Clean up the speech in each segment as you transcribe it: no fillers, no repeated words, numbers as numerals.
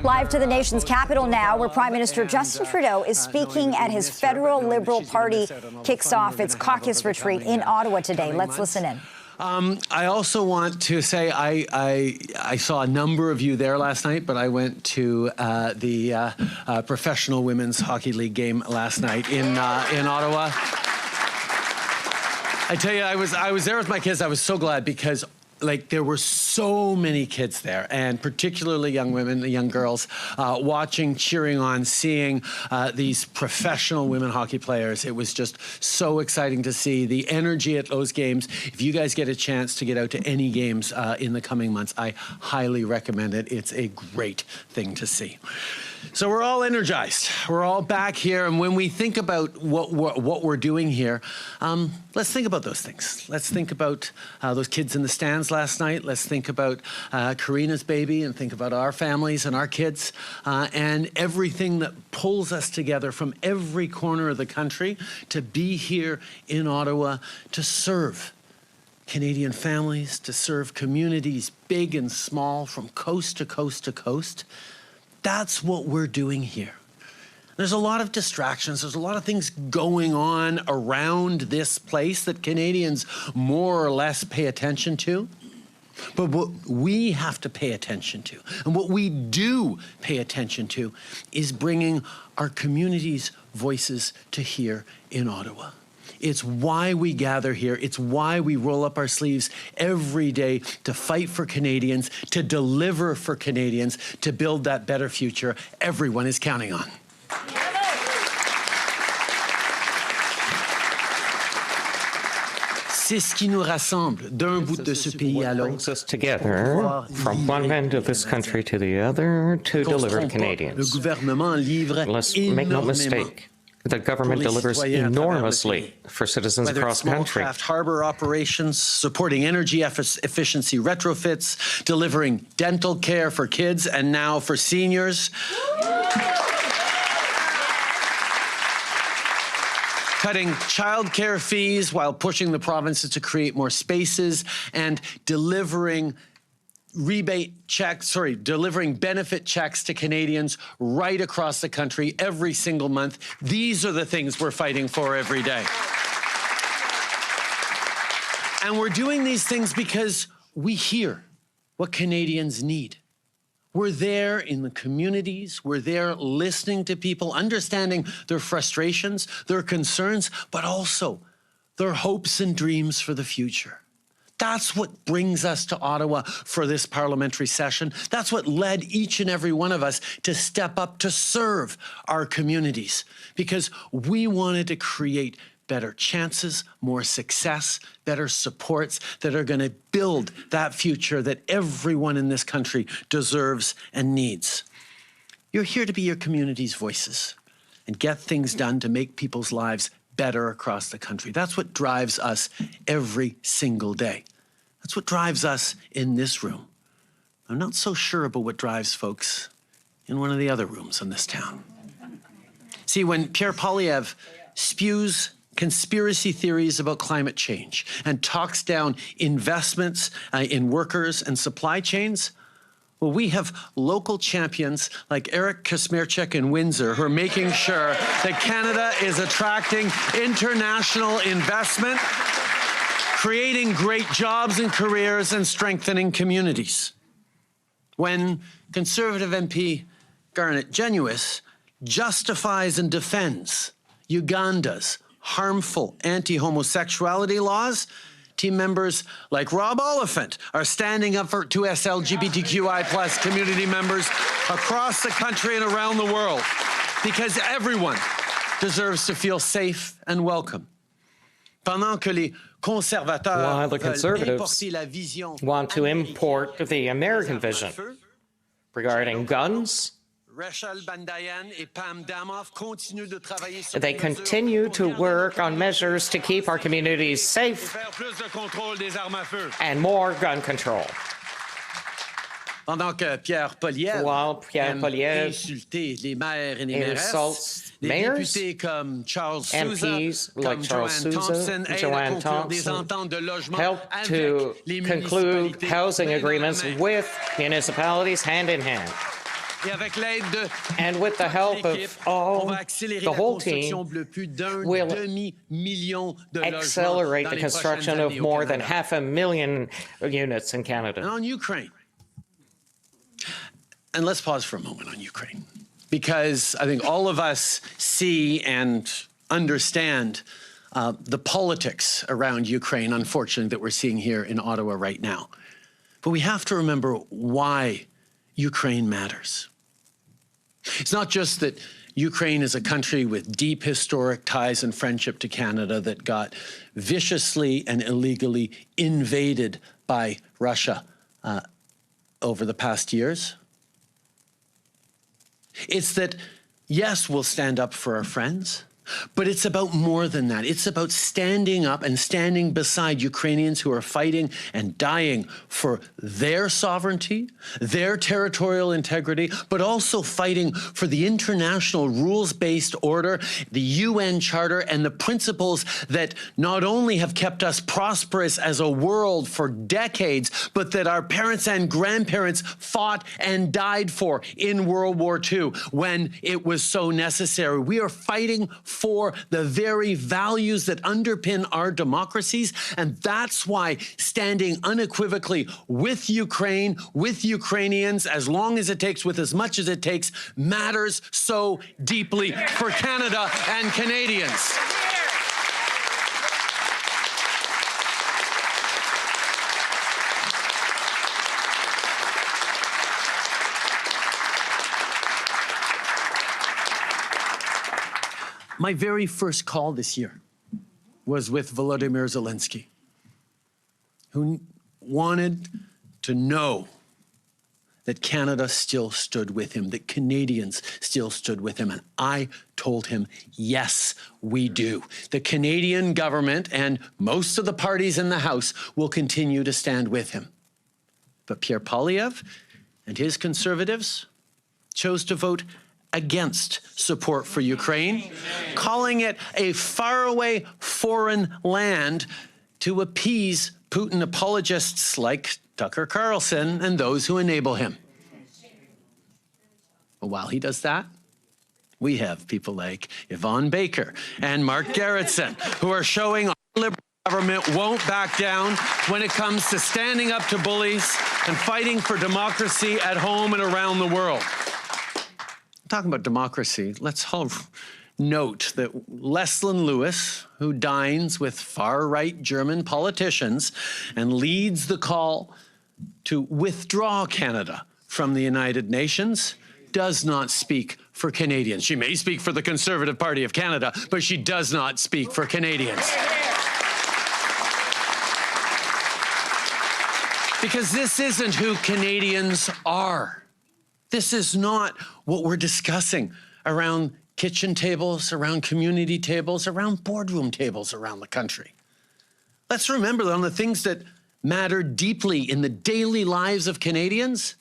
Live to the nation's capital now, where Prime Minister Justin Trudeau is speaking at his federal Liberal Party kicks off its caucus retreat in Ottawa today. Let's listen in. I also want to say I saw a number of you there last night, but I went to the Professional Women's Hockey League game last night in Ottawa. I tell you, I was there with my kids. I was so glad because there were so many kids there, and particularly young women, young girls, watching, cheering on, seeing these professional women hockey players. It was just so exciting to see the energy at those games. If you guys get a chance to get out to any games in the coming months, I highly recommend it. It's a great thing to see. So we're all energized. We're all back here, and when we think about what we're doing here, let's think about those things. Let's think about those kids in the stands last night. Let's think about Karina's baby, and think about our families and our kids, and everything that pulls us together from every corner of the country to be here in Ottawa to serve Canadian families, to serve communities big and small from coast to coast to coast. That's what we're doing here. There's a lot of distractions. There's a lot of things going on around this place that Canadians more or less pay attention to. But what we have to pay attention to, and what we do pay attention to, is bringing our communities' voices to here in Ottawa. It's why we gather here. It's why we roll up our sleeves every day to fight for Canadians, to deliver for Canadians, to build that better future everyone is counting on. C'est ce qui nous rassemble d'un bout de ce pays à l'autre. Brings us together from one end of this country to the other to deliver to Canadians. Let's make no mistake. The government delivers enormously for citizens across the country. Whether it's harbor operations, supporting energy efficiency retrofits, delivering dental care for kids and now for seniors. Cutting childcare fees while pushing the provinces to create more spaces, and delivering delivering benefit checks to Canadians right across the country every single month. These are the things we're fighting for every day. And we're doing these things because we hear what Canadians need. We're there in the communities. We're there listening to people, understanding their frustrations, their concerns, but also their hopes and dreams for the future. That's what brings us to Ottawa for this parliamentary session. That's what led each and every one of us to step up to serve our communities, because we wanted to create better chances, more success, better supports that are going to build that future that everyone in this country deserves and needs. You're here to be your community's voices and get things done to make people's lives better across the country. That's what drives us every single day. That's what drives us in this room. I'm not so sure about what drives folks in one of the other rooms in this town. See, when Pierre Poilievre spews conspiracy theories about climate change and talks down investments in workers and supply chains, well, we have local champions like Eric Kasmerchek in Windsor who are making sure that Canada is attracting international investment, creating great jobs and careers, and strengthening communities. When Conservative MP Garnet Genuis justifies and defends Uganda's harmful anti-homosexuality laws, team members like Rob Oliphant are standing up to LGBTQI+ community members across the country and around the world, because everyone deserves to feel safe and welcome. While the Conservatives want to import the American vision regarding guns, they continue to work on measures to keep our communities safe and more gun control. While Pierre Poilievre insults mayors, MPs like Charles Sousa and Joanne Thompson, help to conclude housing agreements with municipalities hand in hand. And with the help of all, the whole team, we'll accelerate the construction of more than 500,000 units in Canada. And on Ukraine. And let's pause for a moment on Ukraine, because I think all of us see and understand the politics around Ukraine, unfortunately, that we're seeing here in Ottawa right now. But we have to remember why Ukraine matters. It's not just that Ukraine is a country with deep historic ties and friendship to Canada that got viciously and illegally invaded by Russia over the past years. It's that, yes, we'll stand up for our friends, but it's about more than that. It's about standing up and standing beside Ukrainians who are fighting and dying for their sovereignty, their territorial integrity, but also fighting for the international rules-based order, the UN Charter, and the principles that not only have kept us prosperous as a world for decades, but that our parents and grandparents fought and died for in World War II when it was so necessary. We are fighting for the very values that underpin our democracies. And that's why standing unequivocally with Ukraine, with Ukrainians, as long as it takes, with as much as it takes, matters so deeply for Canada and Canadians. My very first call this year was with Volodymyr Zelensky, who wanted to know that Canada still stood with him, that Canadians still stood with him. And I told him, yes, we do. The Canadian government and most of the parties in the House will continue to stand with him. But Pierre Poilievre and his Conservatives chose to vote against support for Ukraine, calling it a faraway foreign land to appease Putin apologists like Tucker Carlson and those who enable him. But while he does that, we have people like Yvonne Baker and Mark Gerritsen who are showing our Liberal government won't back down when it comes to standing up to bullies and fighting for democracy at home and around the world. Talking about democracy, let's all note that Leslyn Lewis, who dines with far-right German politicians and leads the call to withdraw Canada from the United Nations, does not speak for Canadians. She may speak for the Conservative Party of Canada, but she does not speak for Canadians. Because this isn't who Canadians are. This is not what we're discussing around kitchen tables, around community tables, around boardroom tables around the country. Let's remember that on the things that matter deeply in the daily lives of Canadians,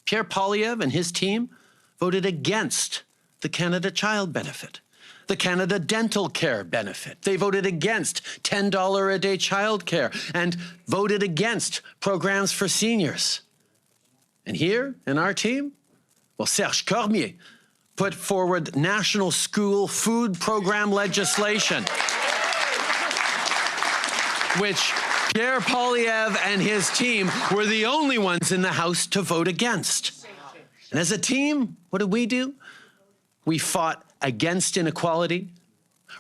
Pierre Poilievre and his team voted against the Canada Child Benefit, the Canada Dental Care Benefit. They voted against $10 a day childcare and voted against programs for seniors. And here in our team, well, Serge Cormier put forward national school food program legislation, which Pierre Poilievre and his team were the only ones in the House to vote against. And as a team, what did we do? We fought against inequality,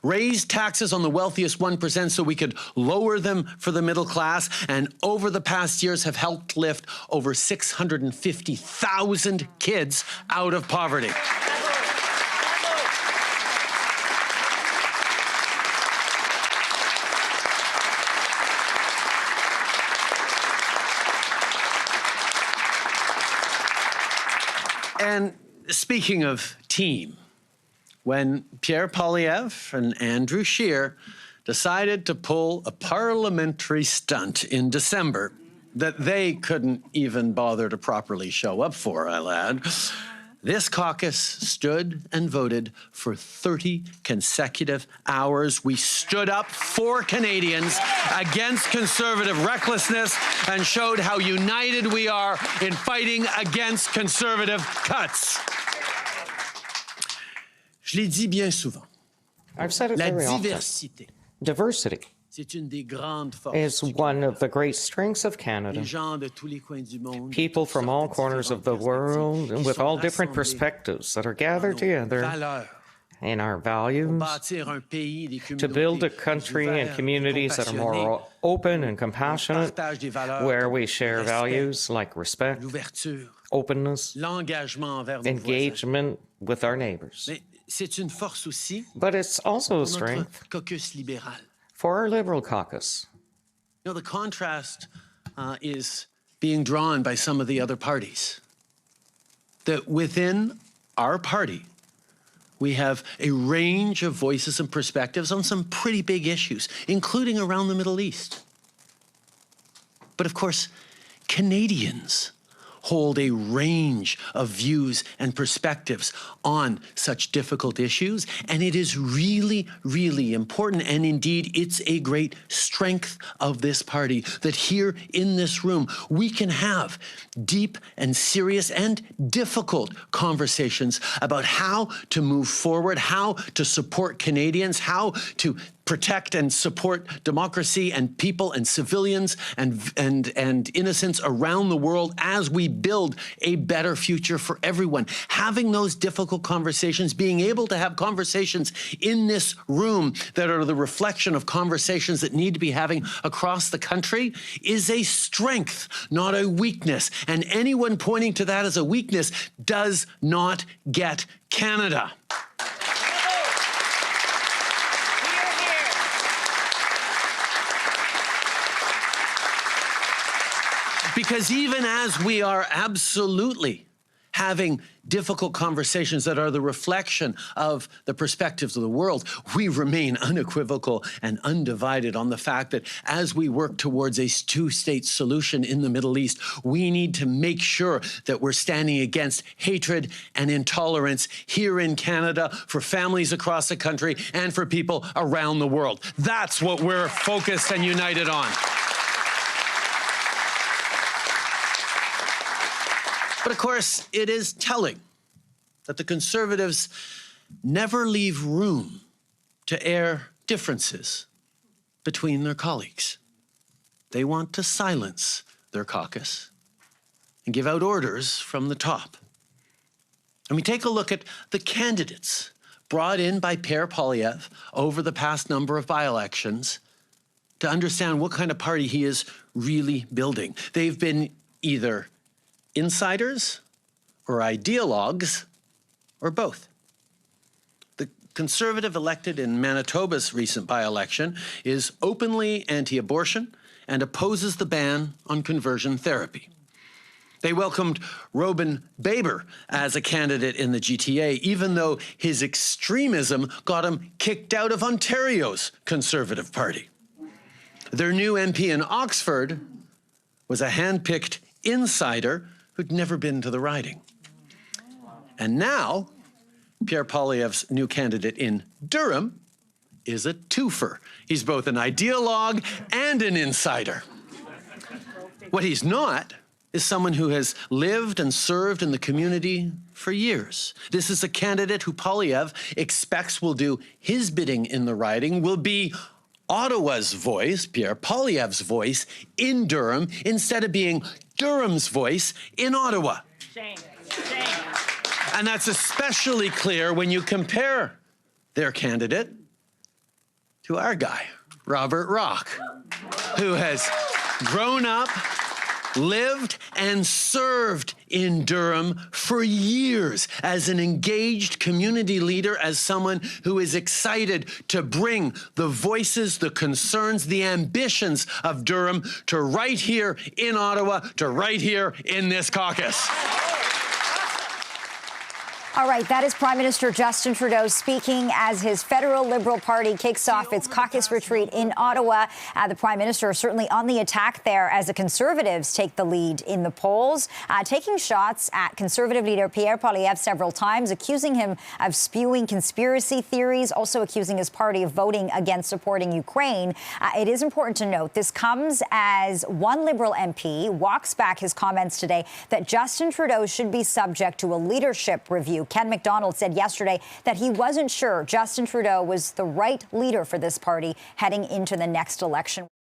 raised taxes on the wealthiest 1% so we could lower them for the middle class, and over the past years have helped lift over 650,000 kids out of poverty. And speaking of team, when Pierre Poilievre and Andrew Scheer decided to pull a parliamentary stunt in December that they couldn't even bother to properly show up for, I'll add, This caucus stood and voted for 30 consecutive hours. We stood up for Canadians against Conservative recklessness and showed how united we are in fighting against Conservative cuts. Je l'ai dit bien souvent. I've said it very often. Diversity is one of the great strengths of Canada. People from all corners of the world and with all different perspectives that are gathered together in our values to build a country and communities that are more open and compassionate, where we share values like respect, openness, engagement with our neighbors. But it's also a strength for our Liberal caucus. You know, the contrast is being drawn by some of the other parties. That within our party, we have a range of voices and perspectives on some pretty big issues, including around the Middle East. But of course, Canadians hold a range of views and perspectives on such difficult issues, and it is really, really important, and indeed it's a great strength of this party that here in this room we can have deep and serious and difficult conversations about how to move forward, how to support Canadians, how to protect and support democracy and people and civilians and innocents around the world as we build a better future for everyone. Having those difficult conversations, being able to have conversations in this room that are the reflection of conversations that need to be having across the country is a strength, not a weakness. And anyone pointing to that as a weakness does not get Canada. Because even as we are absolutely having difficult conversations that are the reflection of the perspectives of the world, we remain unequivocal and undivided on the fact that as we work towards a two-state solution in the Middle East, we need to make sure that we're standing against hatred and intolerance here in Canada for families across the country and for people around the world. That's what we're focused and united on. But of course, it is telling that the Conservatives never leave room to air differences between their colleagues. They want to silence their caucus and give out orders from the top. And we take a look at the candidates brought in by Pierre Poilievre over the past number of by-elections to understand what kind of party he is really building. They've been either insiders or ideologues or both. The Conservative elected in Manitoba's recent by-election is openly anti-abortion and opposes the ban on conversion therapy. They welcomed Robin Baber as a candidate in the GTA, even though his extremism got him kicked out of Ontario's Conservative Party. Their new MP in Oxford was a hand-picked insider who'd never been to the riding. And now, Pierre Poilievre's new candidate in Durham is a twofer. He's both an ideologue and an insider. What he's not is someone who has lived and served in the community for years. This is a candidate who Poilievre expects will do his bidding in the riding, will be Ottawa's voice, Pierre Poilievre's voice, in Durham, instead of being Durham's voice in Ottawa. Shame. Shame. And that's especially clear when you compare their candidate to our guy, Robert Rock, who has grown up, lived and served in Durham for years as an engaged community leader, as someone who is excited to bring the voices, the concerns, the ambitions of Durham to right here in Ottawa, to right here in this caucus. All right, that is Prime Minister Justin Trudeau speaking as his federal Liberal Party kicks off its caucus retreat in Ottawa. The Prime Minister is certainly on the attack there as the Conservatives take the lead in the polls, taking shots at Conservative leader Pierre Poilievre several times, accusing him of spewing conspiracy theories, also accusing his party of voting against supporting Ukraine. It is important to note this comes as one Liberal MP walks back his comments today that Justin Trudeau should be subject to a leadership review. Ken McDonald said yesterday that he wasn't sure Justin Trudeau was the right leader for this party heading into the next election.